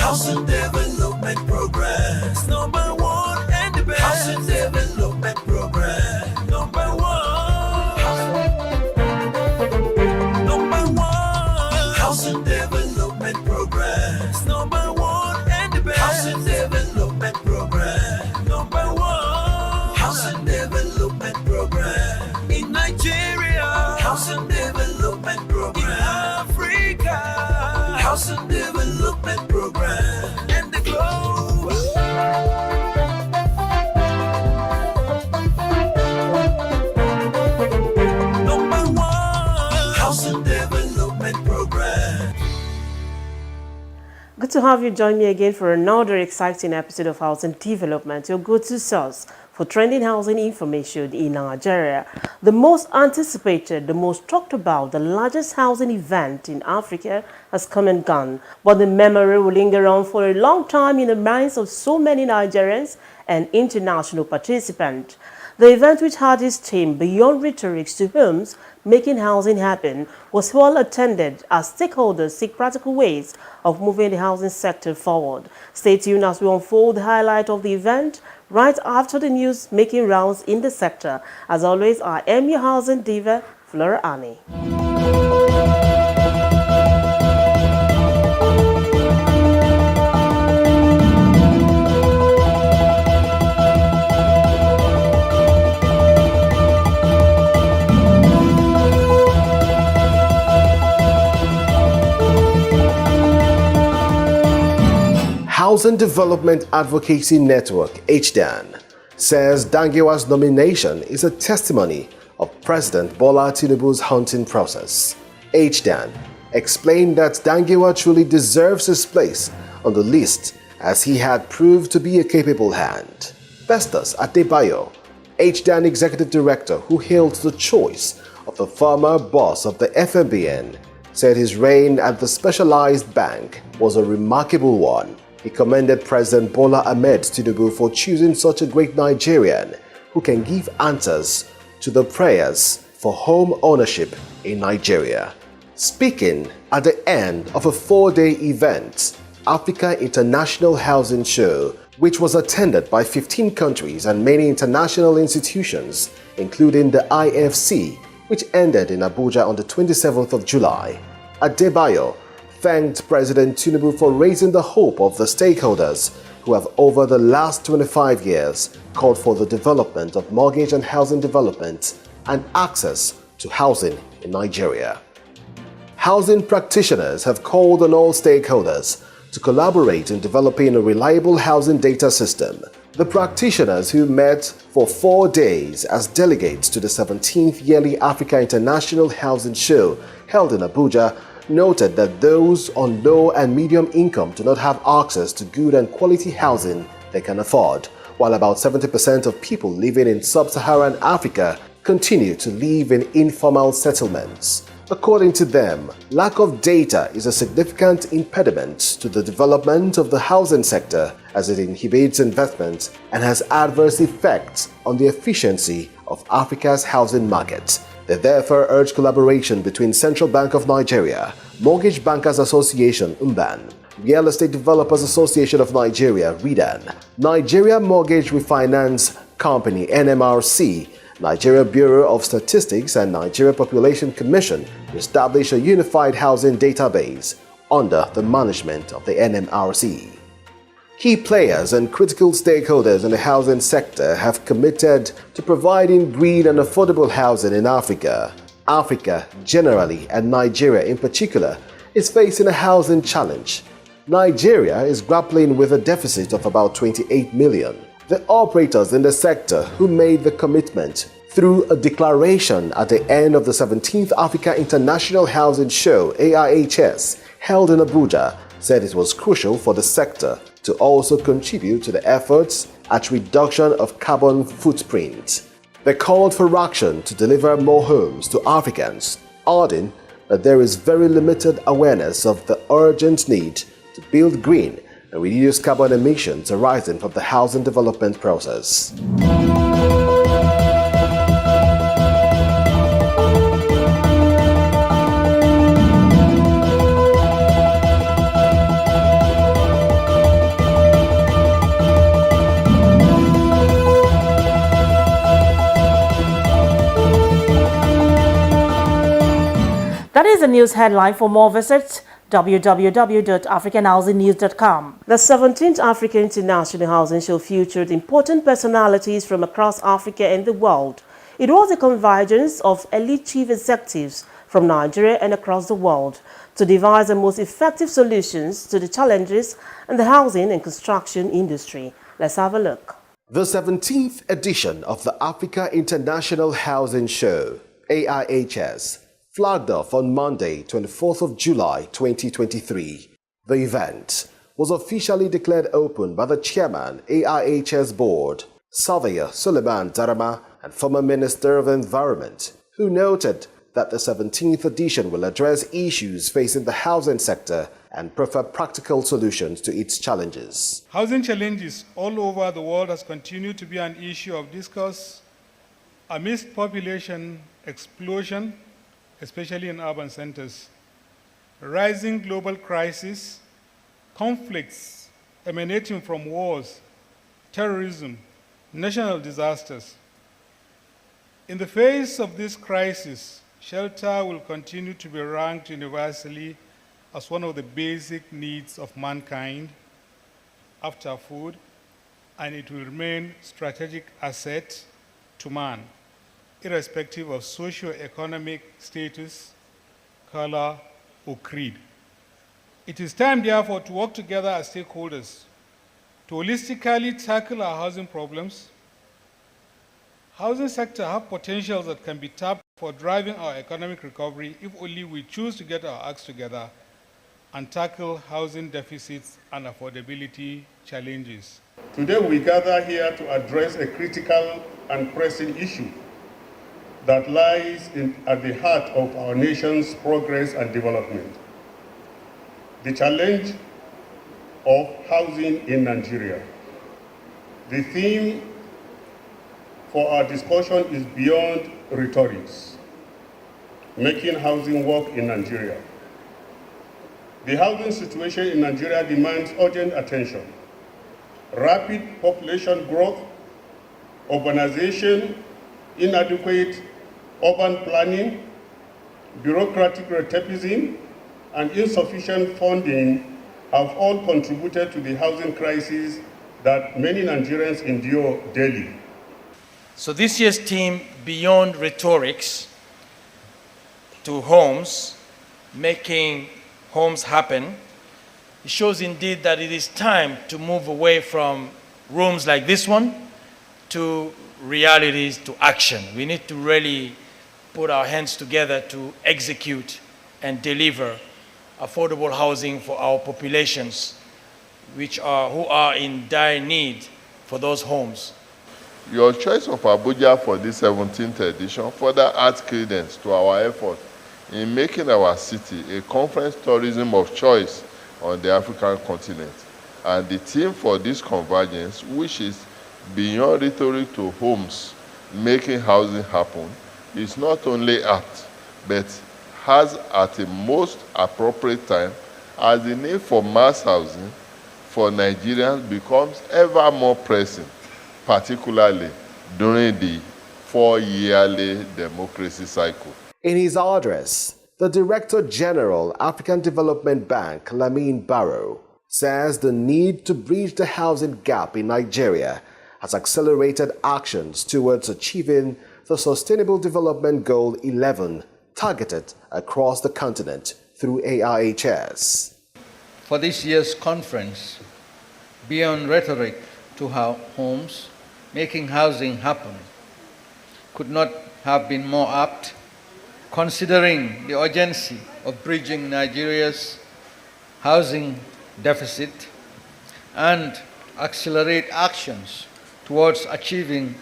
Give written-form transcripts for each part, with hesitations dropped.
Housing Development Progress. Number one and the best. Housing Development Progress. Number one. Number one. Housing Development Progress. Number one and the best. Housing Development Progress. Number one. Housing Development Progress. In Nigeria. Housing Development Progress. In Africa. Housing Development Program and the globe. Number one, Housing Development Program. Good to have you join me again for another exciting episode of Housing Development, your go-to source for trending housing information in Nigeria. The most anticipated, the most talked about, the largest housing event in Africa has come and gone, but the memory will linger on for a long time in the minds of so many Nigerians and international participants. The event, which had its theme Beyond Rhetorics to Homes, Making Housing Happen, was well attended as stakeholders seek practical ways of moving the housing sector forward. Stay tuned as we unfold the highlight of the event right after the news making rounds in the sector. As always, I am your housing diva, Flora Annie. Housing Development Advocacy Network, HDAN, says Dangiwa's nomination is a testimony of President Bola Tinubu's hunting process. HDAN explained that Dangiwa truly deserves his place on the list as he had proved to be a capable hand. Festus Adebayo, HDAN Executive Director who hailed the choice of the former boss of the FMBN, said his reign at the specialized bank was a remarkable one. He commended President Bola Ahmed Tinubu for choosing such a great Nigerian who can give answers to the prayers for home ownership in Nigeria. Speaking at the end of a 4-day event, Africa International Housing Show, which was attended by 15 countries and many international institutions, including the IFC, which ended in Abuja on the 27th of July, Adebayo thanked President Tinubu for raising the hope of the stakeholders who have over the last 25 years called for the development of mortgage and housing development and access to housing in Nigeria. Housing practitioners have called on all stakeholders to collaborate in developing a reliable housing data system. The practitioners, who met for 4 days as delegates to the 17th Yearly Africa International Housing Show held in Abuja, noted that those on low and medium income do not have access to good and quality housing they can afford, while about 70% of people living in sub-Saharan Africa continue to live in informal settlements. According to them, lack of data is a significant impediment to the development of the housing sector as it inhibits investment and has adverse effects on the efficiency of Africa's housing market. They therefore urge collaboration between Central Bank of Nigeria, Mortgage Bankers Association (MBAN), Real Estate Developers Association of Nigeria (REDAN), Nigeria Mortgage Refinance Company (NMRC), Nigeria Bureau of Statistics and Nigeria Population Commission to establish a unified housing database under the management of the NMRC. Key players and critical stakeholders in the housing sector have committed to providing green and affordable housing in Africa. Africa generally, and Nigeria in particular, is facing a housing challenge. Nigeria is grappling with a deficit of about 28 million. The operators in the sector who made the commitment through a declaration at the end of the 17th Africa International Housing Show (AIHS) held in Abuja said it was crucial for the sector to also contribute to the efforts at reduction of carbon footprint. They called for action to deliver more homes to Africans, adding that there is very limited awareness of the urgent need to build green and reduce carbon emissions arising from the housing development process. That is the news headline. For more, visit www.africanhousingnews.com. The 17th African International Housing Show featured important personalities from across Africa and the world. It was a convergence of elite chief executives from Nigeria and across the world to devise the most effective solutions to the challenges in the housing and construction industry. Let's have a look. The 17th edition of the Africa International Housing Show, AIHS, flagged off on Monday, 24th of July 2023. The event was officially declared open by the chairman, AIHS Board, Surveyor Suleiman Darama, and former Minister of Environment, who noted that the 17th edition will address issues facing the housing sector and prefer practical solutions to its challenges. Housing challenges all over the world has continued to be an issue of discourse amidst population explosion, especially in urban centers, rising global crises, conflicts emanating from wars, terrorism, national disasters. In the face of this crisis, shelter will continue to be ranked universally as one of the basic needs of mankind after food, and it will remain a strategic asset to man, irrespective of socio-economic status, color, or creed. It is time, therefore, to work together as stakeholders to holistically tackle our housing problems. Housing sector have potentials that can be tapped for driving our economic recovery if only we choose to get our acts together and tackle housing deficits and affordability challenges. Today we gather here to address a critical and pressing issue that lies at the heart of our nation's progress and development: the challenge of housing in Nigeria. The theme for our discussion is beyond rhetorics: making housing work in Nigeria. The housing situation in Nigeria demands urgent attention. Rapid population growth, urbanization, inadequate urban planning, bureaucratic retapism, and insufficient funding have all contributed to the housing crisis that many Nigerians endure daily. So this year's theme, Beyond Rhetorics to Homes, Making Homes Happen, it shows indeed that it is time to move away from rooms like this one to realities, to action. We need to really put our hands together to execute and deliver affordable housing for our populations who are in dire need for those homes. Your choice of Abuja for this 17th edition further adds credence to our effort in making our city a conference tourism of choice on the African continent. And the theme for this convergence, which is Beyond Rhetoric to Homes, Making Housing Happen, is not only apt, but has at the most appropriate time as the need for mass housing for Nigerians becomes ever more pressing, particularly during the 4-yearly democracy cycle. In his address, the Director General, African Development Bank, Lamin Barrow, says the need to bridge the housing gap in Nigeria has accelerated actions towards achieving the Sustainable Development Goal 11 targeted across the continent through AIHS. For this year's conference, Beyond Rhetoric to Homes, Making Housing Happen, could not have been more apt, considering the urgency of bridging Nigeria's housing deficit and accelerate actions towards achieving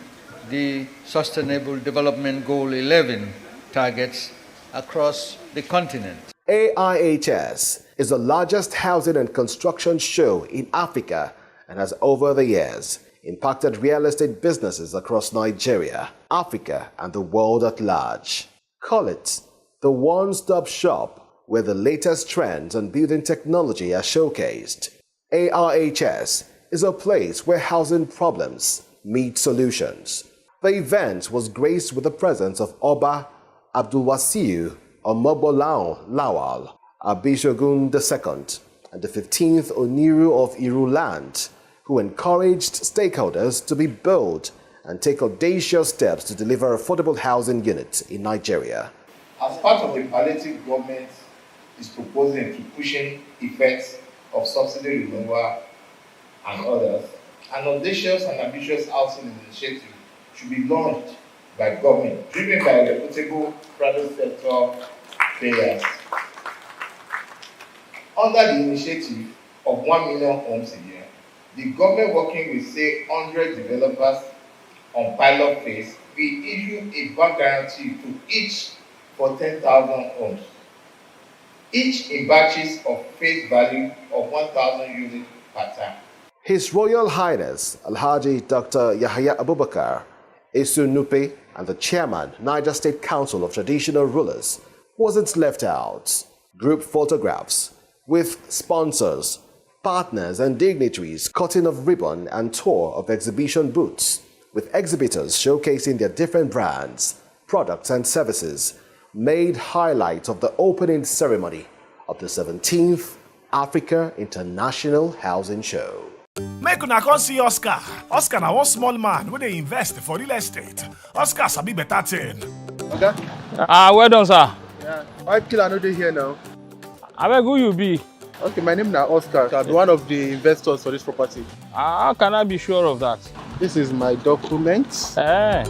the Sustainable Development Goal 11 targets across the continent. AIHS is the largest housing and construction show in Africa and has over the years impacted real estate businesses across Nigeria, Africa, and the world at large. Call it the one-stop shop where the latest trends and building technology are showcased. AIHS is a place where housing problems meet solutions. The event was graced with the presence of Oba Abdulwasiu Omobolao Lawal Abishogun II, and the 15th Oniru of Iru land, who encouraged stakeholders to be bold and take audacious steps to deliver affordable housing units in Nigeria. As part of the palliative, government is proposing to pushing effects of subsidy removal and others, an audacious and ambitious housing initiative should be launched by government, driven by reputable private sector players. Under the initiative of 1 million homes a year, the government, working with, say, 100 developers on pilot phase, will issue a bank guarantee to each for 10,000 homes, each in batches of face value of 1,000 units per time. His Royal Highness Alhaji Dr. Yahya Abubakar Esu Nupe and the chairman, Niger State Council of Traditional Rulers, wasn't left out. Group photographs with sponsors, partners and dignitaries, cutting of ribbon and tour of exhibition booths, with exhibitors showcasing their different brands, products and services, made highlights of the opening ceremony of the 17th Africa International Housing Show. Make una come see Oscar. Oscar na one small man wey dey invest for real estate. Oscar sabi better thing. Okay. Well done, sir. Yeah. Why killer no dey here now? Abeg, who you be? Okay, my name is Oscar. I'm one of the investors for this property. How can I be sure of that? This is my documents. Well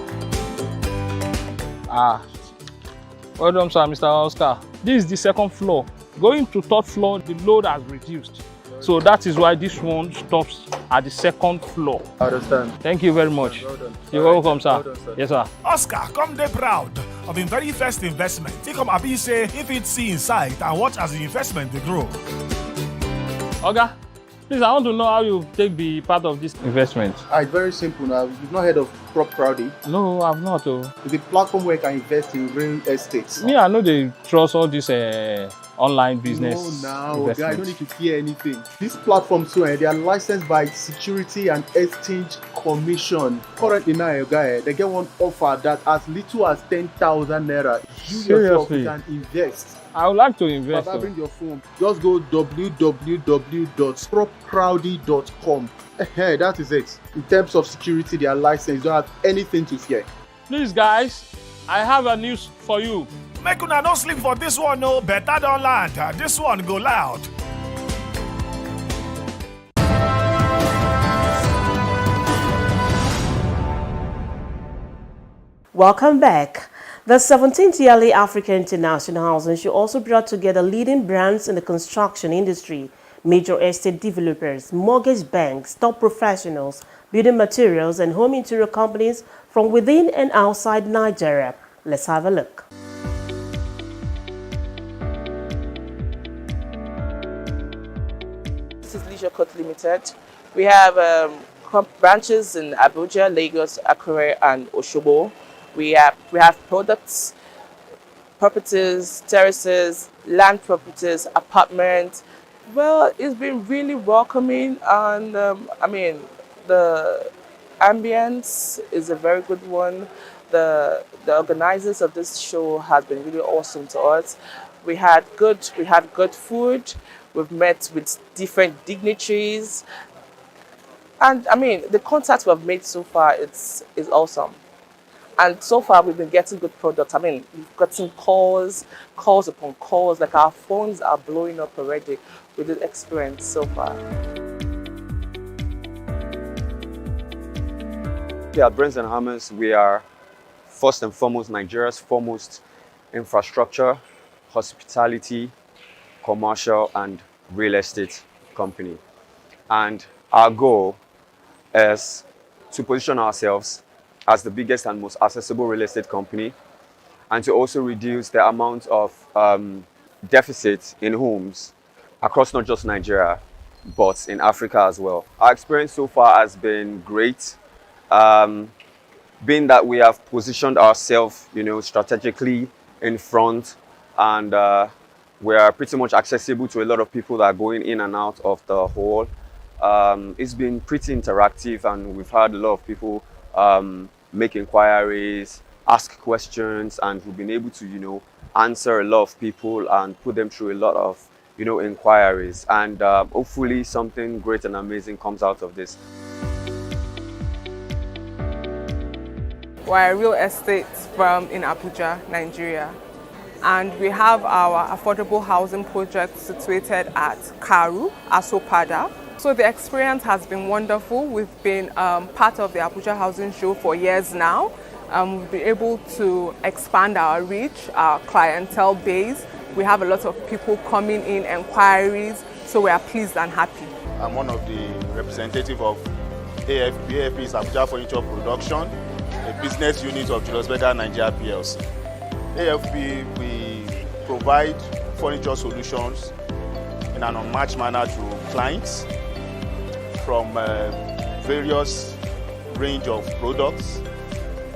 done, sir, Mr. Oscar. This is the second floor. Going to third floor, the load has reduced. So that is why this one stops at the second floor. I understand. Thank you very much. Well done. You're welcome, sir. Well done, sir. Yes, sir. Oscar come dey proud of him very first investment. He come happy say if it see inside and watch as the investment dey grow. Oga, please, I want to know how you take be part of this investment. It's very simple now. You've not heard of Prog Crowdy? No, I've not. It's a platform where you can invest in real estate. Me, I know they trust all this online business. No, now I don't need to fear anything. This platform, they are licensed by Security and Exchange Commission. Currently now, they get one offer that as little as 10,000 naira. You yourself can invest. I would like to invest. Baba, bring your phone. Just go www.propcrowdy.com. That is it. In terms of security, they are licensed. You don't have anything to fear. Please, guys, I have a news for you. Make una no sleep for this one, no. Better don land. This one go loud. Welcome back. The 17th yearly Africa International Housing Show also brought together leading brands in the construction industry, major estate developers, mortgage banks, top professionals, building materials, and home interior companies from within and outside Nigeria. Let's have a look. This is Leisure Court Limited. We have branches in Abuja, Lagos, Akure, and Oshobo. We have products, properties, terraces, land properties, apartments. Well, it's been really welcoming, and the ambience is a very good one. The organizers of this show has been really awesome to us. We had good food. We've met with different dignitaries, and the contacts we've made so far is awesome. And so far, we've been getting good products. We've gotten calls upon calls. Like our phones are blowing up already with the experience so far. At Brains and Hammers, we are first and foremost Nigeria's foremost infrastructure, hospitality, commercial, and real estate company. And our goal is to position ourselves as the biggest and most accessible real estate company, and to also reduce the amount of deficit in homes across not just Nigeria, but in Africa as well. Our experience so far has been great, being that we have positioned ourselves, strategically in front, and we are pretty much accessible to a lot of people that are going in and out of the hall. It's been pretty interactive, and we've had a lot of people make inquiries ask questions, and we've been able to, answer a lot of people and put them through a lot of, inquiries. And hopefully something great and amazing comes out of this. We're a real estate firm in Abuja, Nigeria. And we have our affordable housing project situated at Karu, Asopada. So the experience has been wonderful. We've been part of the Abuja Housing Show for years now. We've been able to expand our reach, our clientele base. We have a lot of people coming in, inquiries, so we are pleased and happy. I'm one of the representatives of AFP. AFP is Abuja Furniture Production, a business unit of Julius Berger Nigeria PLC. AFP, we provide furniture solutions in an unmatched manner to clients from various range of products,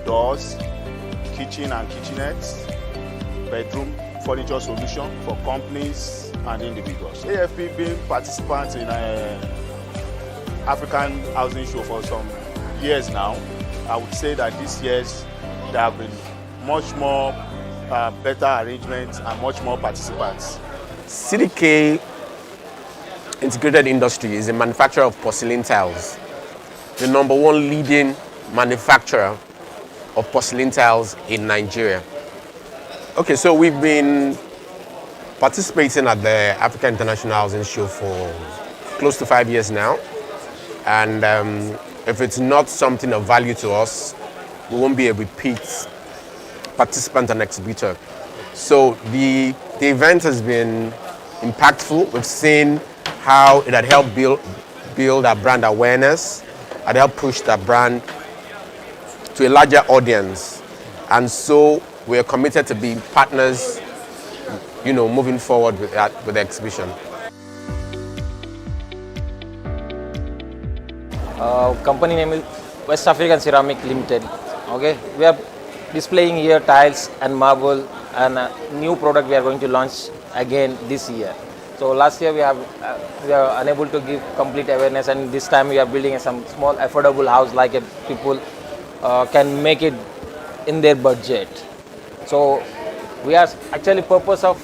doors, kitchen and kitchenettes, bedroom furniture solution for companies and individuals. AFP being participants in African Housing Show for some years now, I would say that this year there have been much more better arrangements and much more participants. CDK Integrated Industry is a manufacturer of porcelain tiles, the #1 leading manufacturer of porcelain tiles in Nigeria. Okay, so we've been participating at the Africa International Housing Show for close to 5 years now. And if it's not something of value to us, we won't be a repeat participant and exhibitor. So the event has been impactful. We've seen how it had helped build our brand awareness, had helped push that brand to a larger audience. And so we're committed to being partners, moving forward with the exhibition. Company name is West African Ceramic Limited. Okay, we are displaying here tiles and marble, and a new product we are going to launch again this year. So last year we are unable to give complete awareness, and this time we are building some small affordable house like people can make it in their budget. So we are actually purpose of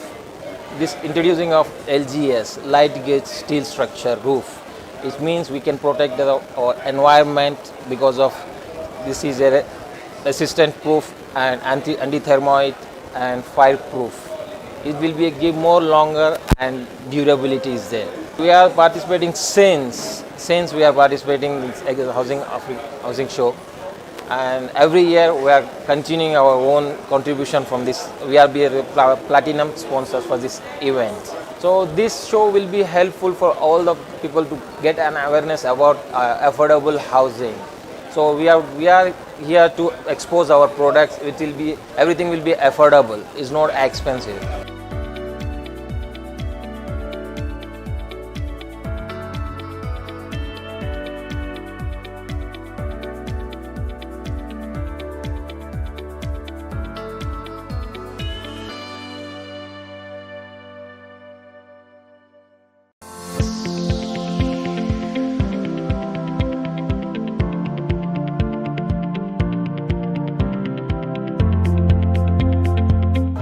this introducing of LGS, light gauge steel structure roof. It means we can protect our environment because of this is a resistant proof and anti-thermite and fire proof. It will give more longer and durability is there. We are participating since we are participating in the housing show, and every year we are continuing our own contribution from this. We are platinum sponsors for this event. So this show will be helpful for all the people to get an awareness about affordable housing. So we are here to expose our products. Everything will be affordable. It's not expensive.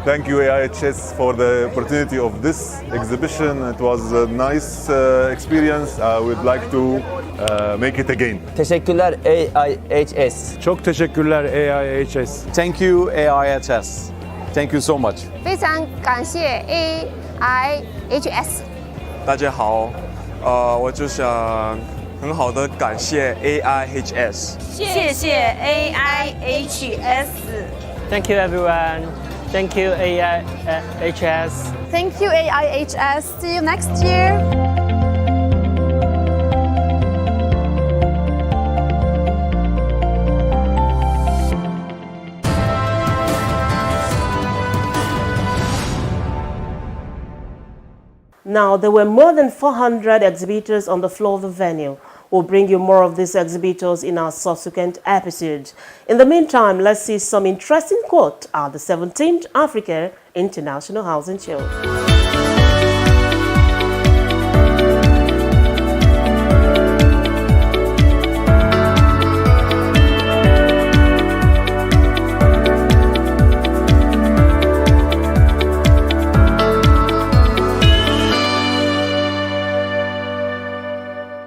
Thank you AIHS for the opportunity of this exhibition. It was a nice experience. I would like to make it again. Teşekkürler AIHS. Çok teşekkürler AIHS. Thank you AIHS. Thank you so much. 非常感谢 AIHS。大家好，我就想很好的感谢 AIHS。谢谢 AIHS。 Thank you everyone. Thank you AIHS. Thank you AIHS. See you next year. Now, there were more than 400 exhibitors on the floor of the venue. We'll bring you more of these exhibitors in our subsequent episodes. In the meantime, let's see some interesting quote at the 17th Africa International Housing Show.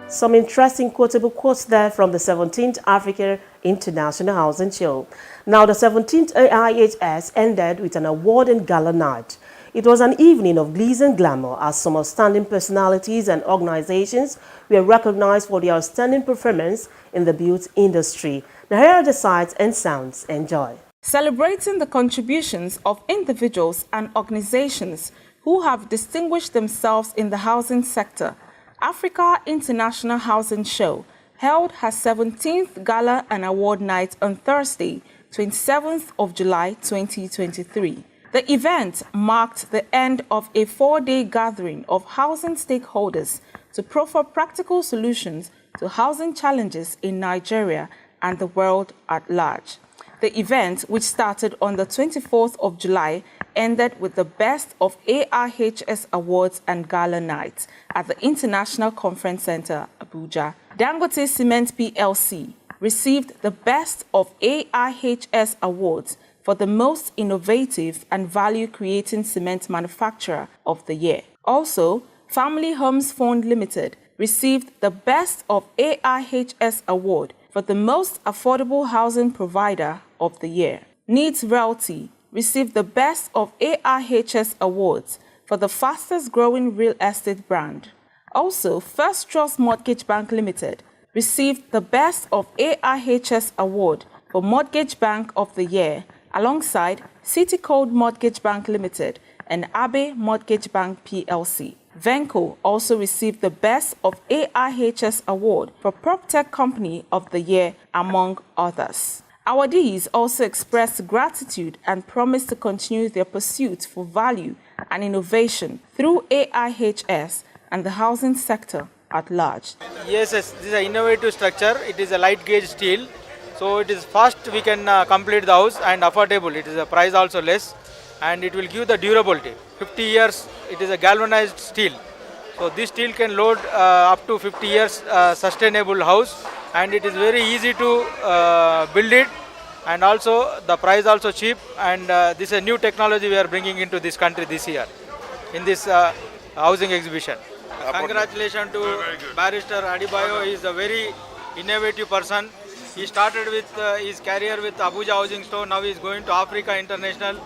Some interesting quotable quotes there from the 17th Africa International Housing Show. Now, the 17th AIHS ended with an award and gala night. It was an evening of glitz and glamour as some outstanding personalities and organizations were recognized for their outstanding performance in the built industry. Now, here are the sights and sounds. Enjoy. Celebrating the contributions of individuals and organizations who have distinguished themselves in the housing sector, Africa International Housing Show held her 17th Gala and Award Night on Thursday, 27th of July 2023. The event marked the end of a 4-day gathering of housing stakeholders to proffer practical solutions to housing challenges in Nigeria and the world at large. The event, which started on the 24th of July, ended with the Best of AIHS Awards and Gala Night at the International Conference Center, Abuja. Dangote Cement PLC received the Best of AIHS Awards for the most innovative and value-creating cement manufacturer of the year. Also, Family Homes Fund Limited received the Best of AIHS Award for the most affordable housing provider of the year. Needs Realty received the Best of AIHS Awards for the fastest growing real estate brand. Also, First Trust Mortgage Bank Limited received the Best of AIHS Award for Mortgage Bank of the Year, alongside City Code Mortgage Bank Limited and Abe Mortgage Bank PLC. Venco also received the Best of AIHS Award for PropTech Company of the Year, among others. Awardees also expressed gratitude and promised to continue their pursuit for value and innovation through AIHS and the housing sector at large. Yes, this is an innovative structure. It is a light gauge steel. So it is fast, we can complete the house, and affordable. It is a price also less, and it will give the durability. 50 years, it is a galvanized steel. So this steel can load up to 50 years sustainable house, and it is very easy to build it, and also the price also cheap, and this is a new technology we are bringing into this country this year in this housing exhibition. Congratulations to Barrister Adibayo. He is a very innovative person. He started with his career with Abuja Housing Store. Now he is going to Africa International.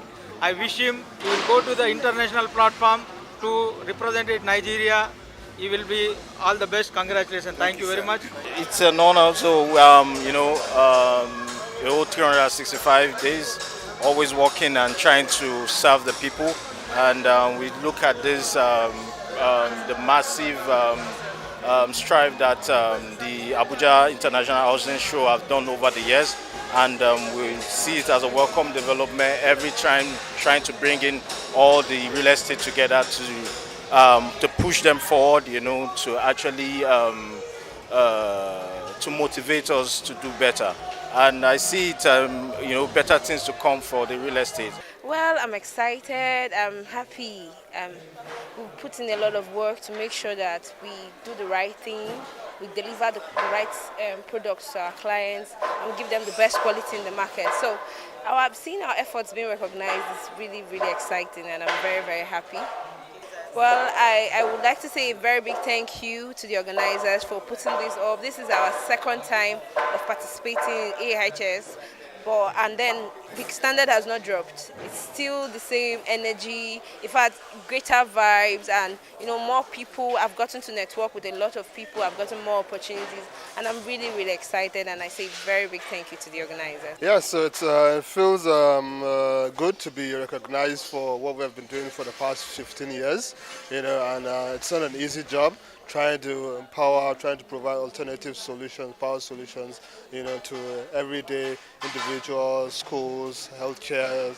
I wish him he will go to the international platform to represent Nigeria. He will be all the best. Congratulations. Thank you very much. It's an honor. So, the whole 365 days, always working and trying to serve the people. And we look at this, the massive strive that the Abuja International Housing Show have done over the years, and we see it as a welcome development every time, trying to bring in all the real estate together to push them forward, to actually to motivate us to do better. And I see it, better things to come for the real estate. Well, I'm excited, I'm happy. We put in a lot of work to make sure that we do the right thing, we deliver the right products to our clients, and we give them the best quality in the market. So I've seen our efforts being recognized. It's really, really exciting, and I'm very, very happy. Well, I would like to say a very big thank you to the organizers for putting this up. This is our second time of participating in AIHS. And then the standard has not dropped. It's still the same energy. In fact, greater vibes, and more people. I've gotten to network with a lot of people. I've gotten more opportunities, and I'm really, really excited. And I say very big thank you to the organizers. Yeah, so it feels good to be recognized for what we have been doing for the past 15 years. And it's not an easy job. Trying to empower, trying to provide alternative solutions, power solutions, to everyday individuals, schools, healthcare,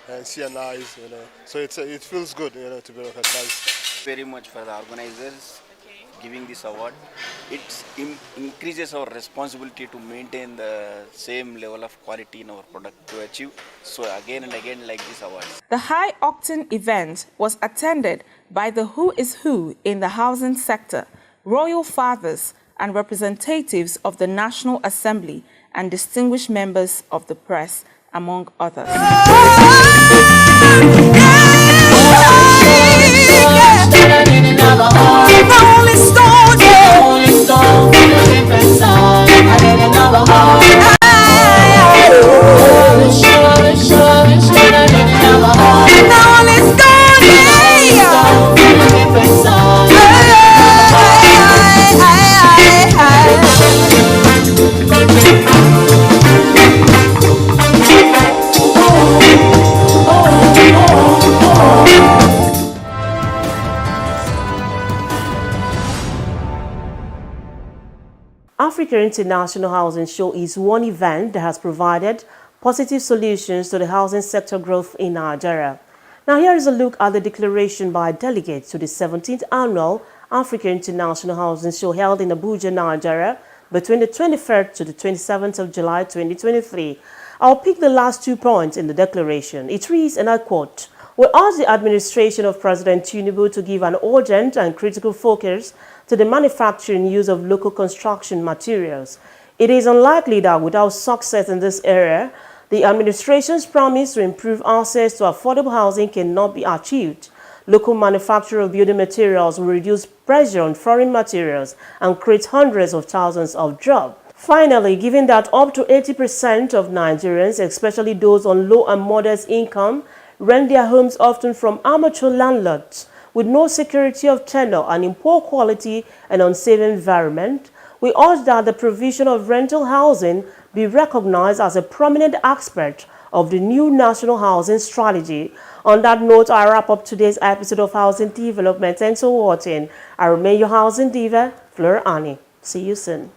and CNIs, So it feels good, to be recognized. Very much for the organizers giving this award. It increases our responsibility to maintain the same level of quality in our product to achieve. So again and again, like this award. The High Octane event was attended by the who is who in the housing sector, royal fathers and representatives of the National Assembly and distinguished members of the press, among others. Africa International Housing Show is one event that has provided positive solutions to the housing sector growth in Nigeria. Now here is a look at the declaration by delegates to the 17th Annual Africa International Housing Show held in Abuja, Nigeria between the 23rd to the 27th of July 2023. I'll pick the last 2 points in the declaration. It reads, and I quote, "We urge the administration of President Tinubu to give an urgent and critical focus to the manufacturing use of local construction materials. It is unlikely that without success in this area, the administration's promise to improve access to affordable housing cannot be achieved. Local manufacture of building materials will reduce pressure on foreign materials and create hundreds of thousands of jobs." Finally, given that up to 80% of Nigerians, especially those on low and modest income, rent their homes often from amateur landlords with no security of tenure and in poor quality and unsafe environment, we urge that the provision of rental housing be recognized as a prominent aspect of the new national housing strategy. On that note, I wrap up today's episode of Housing Development. Thanks for watching. I remain your housing diva, Fleur Annie. See you soon.